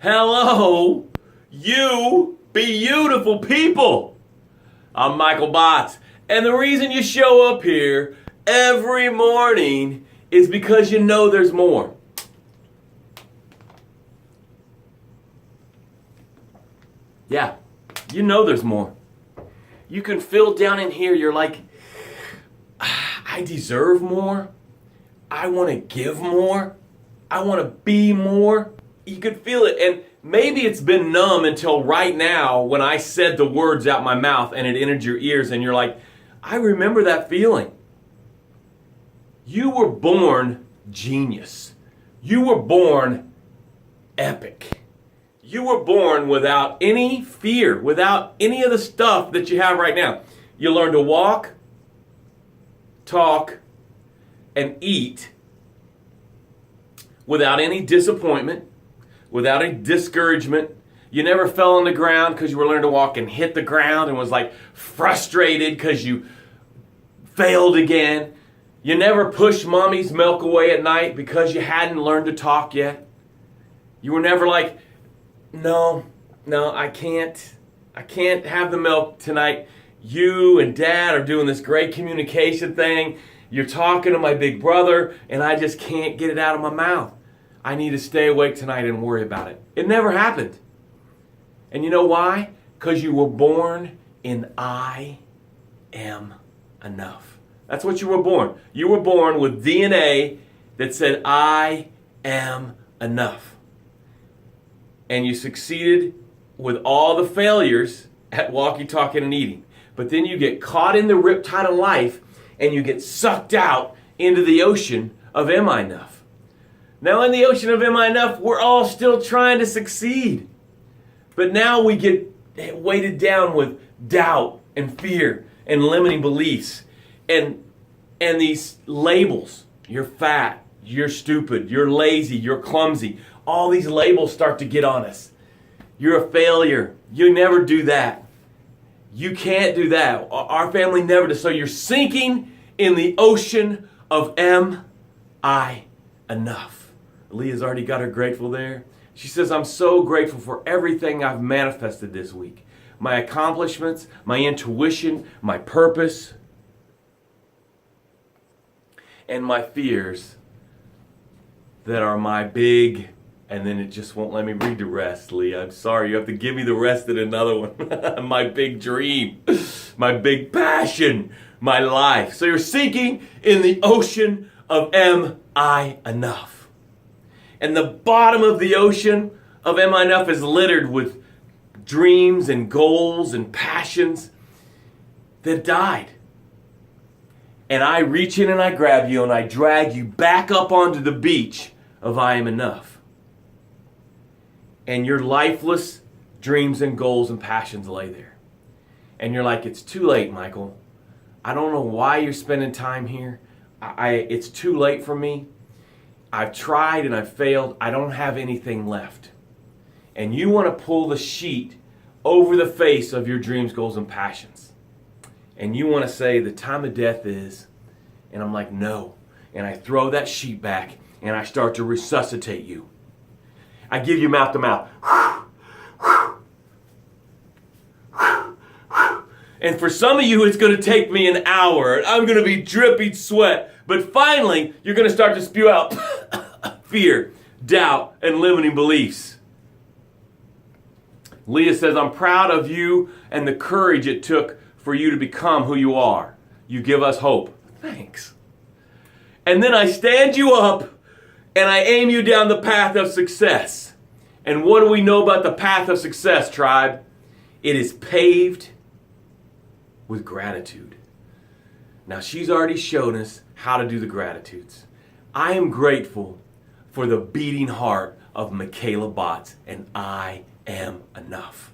Hello, you beautiful people. I'm Michael Botts, and the reason you show up here every morning is because you know there's more. Yeah, you know there's more. You can feel down in here, you're like, I deserve more. I want to give more. I want to be more. You could feel it, and maybe it's been numb until right now when I said the words out my mouth and it entered your ears, and you're like, I remember that feeling. You were born genius. You were born epic. You were born without any fear, without any of the stuff that you have right now. You learned to walk, talk, and eat without any disappointment, without any discouragement. You never fell on the ground because you were learning to walk and hit the ground and was like frustrated because you failed again. You never pushed mommy's milk away at night because you hadn't learned to talk yet. You were never like, no, I can't have the milk tonight. You and Dad are doing this great communication thing. You're talking to my big brother, and I just can't get it out of my mouth. I need to stay awake tonight and worry about it. It never happened. And you know why? Because you were born in I am enough. That's what you were born. You were born with DNA that said, I am enough. And you succeeded with all the failures at walking, talking, and eating. But then you get caught in the riptide of life and you get sucked out into the ocean of am I enough? Now in the ocean of am I enough, we're all still trying to succeed. But now we get weighted down with doubt and fear and limiting beliefs and these labels. You're fat, you're stupid, you're lazy, you're clumsy. All these labels start to get on us. You're a failure. You never do that. You can't do that. Our family never does. So you're sinking in the ocean of am I enough? Leah's already got her grateful there. She says, I'm so grateful for everything I've manifested this week. My accomplishments, my intuition, my purpose, and my fears that are my big, and then it just won't let me read the rest, Leah. I'm sorry, you have to give me the rest in another one. My big dream, my big passion, my life. So you're sinking in the ocean of am I enough? And the bottom of the ocean of am I enough is littered with dreams and goals and passions that died. And I reach in and I grab you and I drag you back up onto the beach of I am enough. And your lifeless dreams and goals and passions lay there. And you're like, it's too late, Michael. I don't know why you're spending time here. It's too late for me. I've tried and I've failed. I don't have anything left. And you want to pull the sheet over the face of your dreams, goals, and passions. And you want to say the time of death is, and I'm like, no. And I throw that sheet back and I start to resuscitate you. I give you mouth to mouth. And for some of you, it's going to take me an hour. I'm going to be dripping sweat. But finally, you're going to start to spew out fear, doubt, and limiting beliefs. Leah says, I'm proud of you and the courage it took for you to become who you are. You give us hope. Thanks. And then I stand you up and I aim you down the path of success. And what do we know about the path of success, tribe? It is paved with gratitude. Now, she's already shown us how to do the gratitudes. I am grateful for the beating heart of Michaela Botts, and I am enough.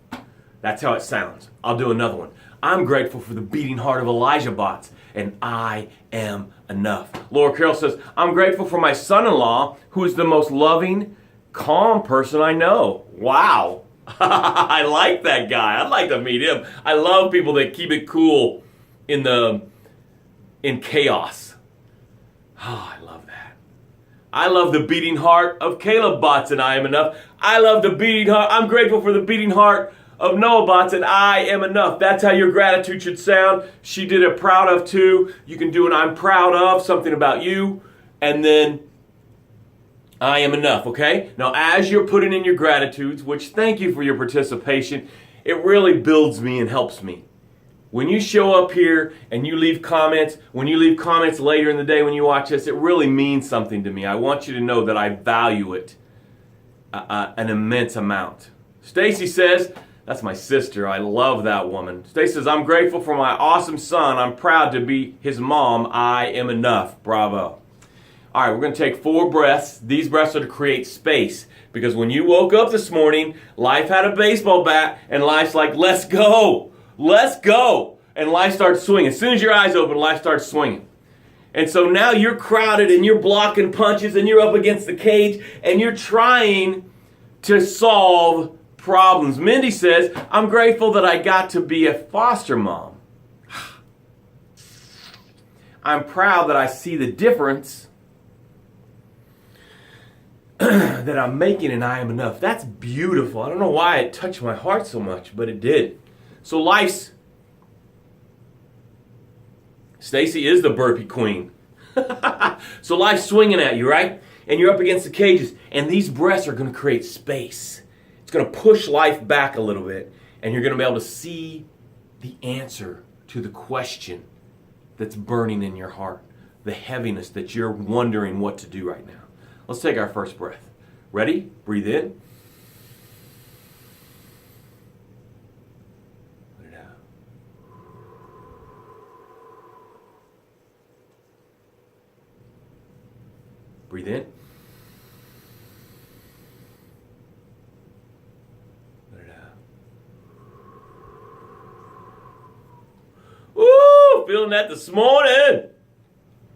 That's how it sounds. I'll do another one. I'm grateful for the beating heart of Elijah Botts, and I am enough. Laura Carroll says, I'm grateful for my son-in-law, who is the most loving, calm person I know. Wow. I like that guy. I'd like to meet him. I love people that keep it cool in chaos. Oh, I love that. I love the beating heart of Caleb Bots and I am enough. I love the beating heart. I'm grateful for the beating heart of Noah Bots and I am enough. That's how your gratitude should sound. She did a proud of too. You can do an I'm proud of, something about you, and then I am enough, okay? Now, as you're putting in your gratitudes, which thank you for your participation, it really builds me and helps me. When you show up here and you leave comments, when you leave comments later in the day when you watch this, it really means something to me. I want you to know that I value it an immense amount. Stacy says, that's my sister. I love that woman. Stacy says, I'm grateful for my awesome son. I'm proud to be his mom. I am enough. Bravo. All right, we're going to take 4 breaths. These breaths are to create space. Because when you woke up this morning, life had a baseball bat, and life's like, let's go. Let's go. And life starts swinging. As soon as your eyes open, life starts swinging. And so now you're crowded, and you're blocking punches, and you're up against the cage, and you're trying to solve problems. Mindy says, I'm grateful that I got to be a foster mom. I'm proud that I see the difference that I'm making and I am enough. That's beautiful. I don't know why it touched my heart so much, but it did. So Stacy is the burpee queen. So life's swinging at you, right? And you're up against the cages. And these breaths are going to create space. It's going to push life back a little bit. And you're going to be able to see the answer to the question that's burning in your heart. The heaviness that you're wondering what to do right now. Let's take our first breath. Ready? Breathe in. Let it out. Breathe in. Let it out. Woo! Feeling that this morning.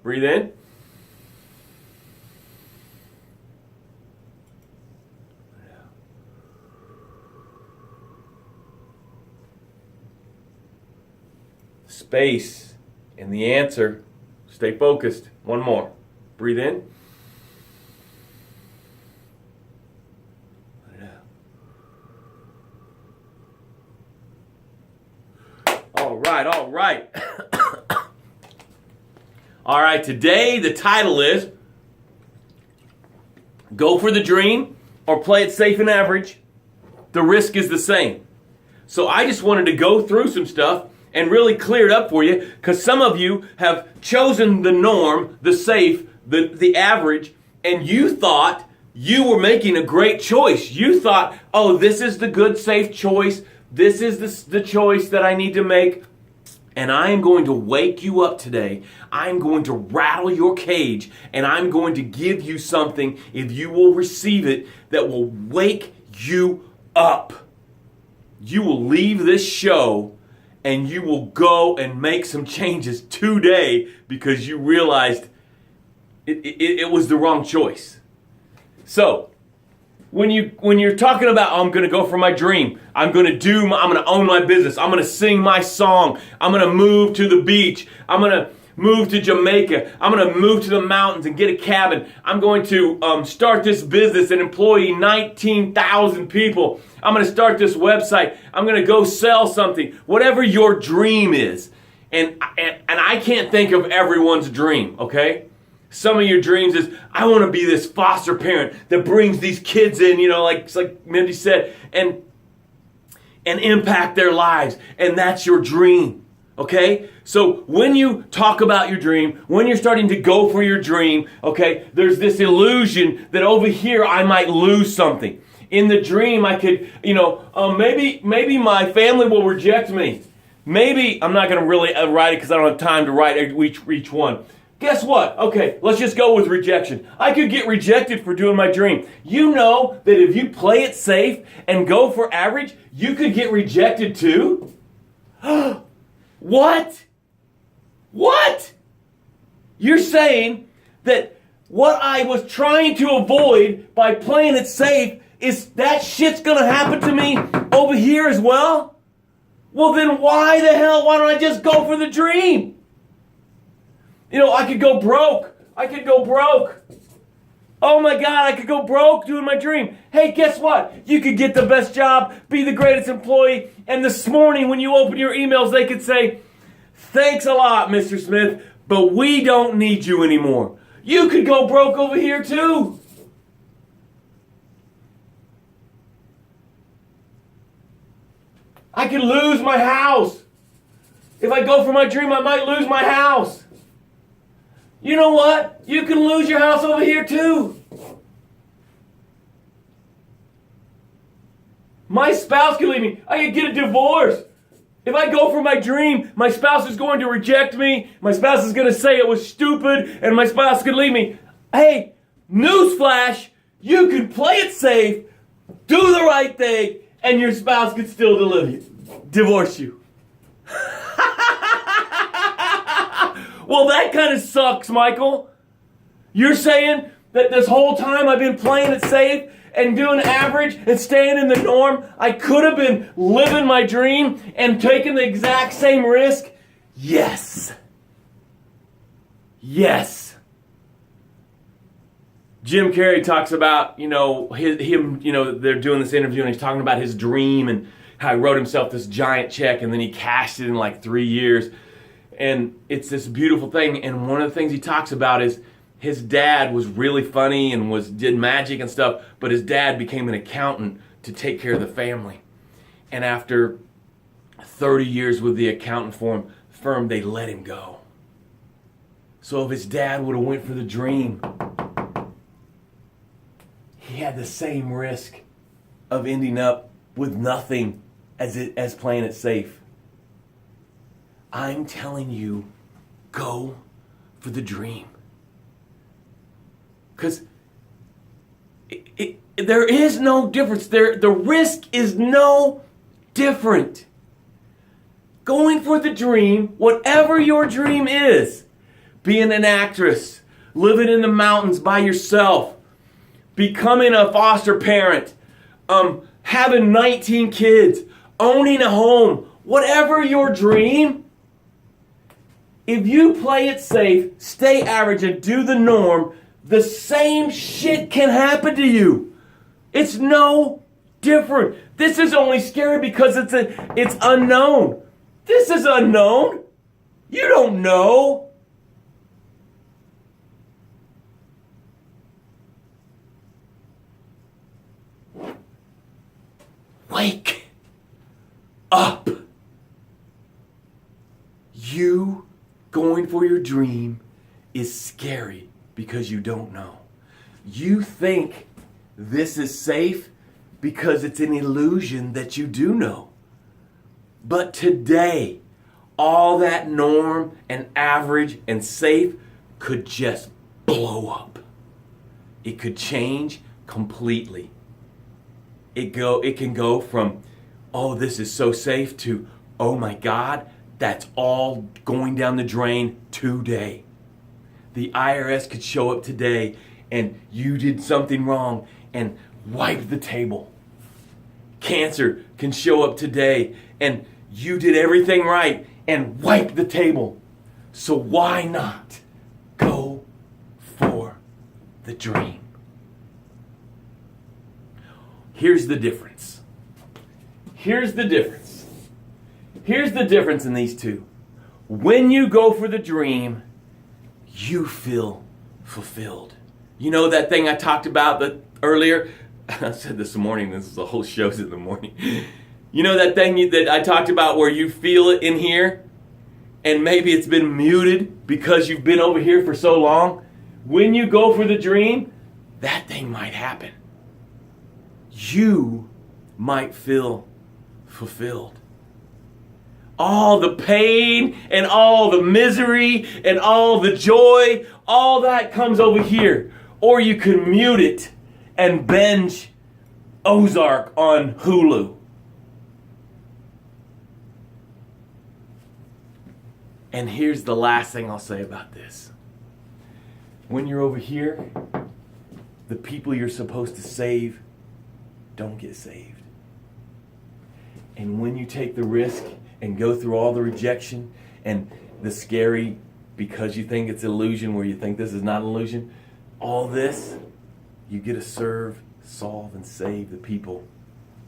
Breathe in. Space and the answer. Stay focused. One more. Breathe in. Let it out. All right, all right. All right, today the title is Go for the Dream or Play It Safe and Average. The risk is the same. So I just wanted to go through some stuff and really clear it up for you, because some of you have chosen the norm, the safe, the average, and you thought you were making a great choice. You thought, oh, this is the good, safe choice. This is the choice that I need to make. And I am going to wake you up today. I'm going to rattle your cage, and I'm going to give you something, if you will receive it, that will wake you up. You will leave this show and you will go and make some changes today because you realized it was the wrong choice. So, when you're talking about, oh, I'm going to go for my dream, I'm going to own my business, I'm going to sing my song, I'm going to move to the beach, I'm going to move to Jamaica, I'm going to move to the mountains and get a cabin, I'm going to start this business and employ 19,000 people, I'm going to start this website, I'm going to go sell something, whatever your dream is. And I can't think of everyone's dream, okay? Some of your dreams is, I want to be this foster parent that brings these kids in, like Mindy said, and impact their lives. And that's your dream, okay? So when you talk about your dream, when you're starting to go for your dream, okay, there's this illusion that over here I might lose something. In the dream, I could, maybe my family will reject me. Maybe, I'm not going to really write it because I don't have time to write each one. Guess what? Okay, let's just go with rejection. I could get rejected for doing my dream. You know that if you play it safe and go for average, you could get rejected too? What? What? You're saying that what I was trying to avoid by playing it safe is that shit's gonna happen to me over here as well? Well, then why don't I just go for the dream? I could go broke. Oh my God, I could go broke doing my dream. Hey, guess what? You could get the best job, be the greatest employee, and this morning when you open your emails, they could say, thanks a lot, Mr. Smith, but we don't need you anymore. You could go broke over here too. I could lose my house. If I go for my dream, I might lose my house. You know what? You can lose your house over here too. My spouse could leave me. I could get a divorce. If I go for my dream, my spouse is going to reject me. My spouse is going to say it was stupid, and my spouse could leave me. Hey, newsflash, you can play it safe, do the right thing, and your spouse could still divorce you. Well, that kind of sucks, Michael. You're saying that this whole time I've been playing it safe and doing average and staying in the norm, I could have been living my dream and taking the exact same risk? Yes. Yes. Jim Carrey talks about, they're doing this interview and he's talking about his dream and how he wrote himself this giant check and then he cashed it in like 3 years. And it's this beautiful thing. And one of the things he talks about is his dad was really funny and did magic and stuff, but his dad became an accountant to take care of the family. And after 30 years with the accountant firm, they let him go. So if his dad would have went for the dream, he had the same risk of ending up with nothing as playing it safe. I'm telling you, go for the dream. Because there is no difference. The risk is no different. Going for the dream, whatever your dream is, being an actress, living in the mountains by yourself, becoming a foster parent, having 19 kids, owning a home, whatever your dream, if you play it safe, stay average, and do the norm, the same shit can happen to you. It's no different. This is only scary because it's unknown. This is unknown. You don't know. Wake up. You going for your dream is scary because you don't know. You think this is safe because it's an illusion that you do know. But today, all that norm and average and safe could just blow up. It could change completely. It can go from, oh, this is so safe, to, oh my God, that's all going down the drain today. The IRS could show up today and you did something wrong and wipe the table. Cancer can show up today and you did everything right and wipe the table. So why not go for the dream? Here's the difference. Here's the difference. Here's the difference in these two. When you go for the dream, you feel fulfilled. You know that thing I talked about earlier? I said this morning, this is the whole show's in the morning. You know that thing that I talked about where you feel it in here? And maybe it's been muted because you've been over here for so long? When you go for the dream, that thing might happen. You might feel fulfilled. All the pain and all the misery and all the joy, all that comes over here. Or you can mute it and binge Ozark on Hulu. And here's the last thing I'll say about this. When you're over here, the people you're supposed to save don't get saved. And when you take the risk and go through all the rejection and the scary, because you think it's illusion, where you think this is not illusion, all this, you get to serve, solve, and save the people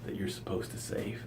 that you're supposed to save.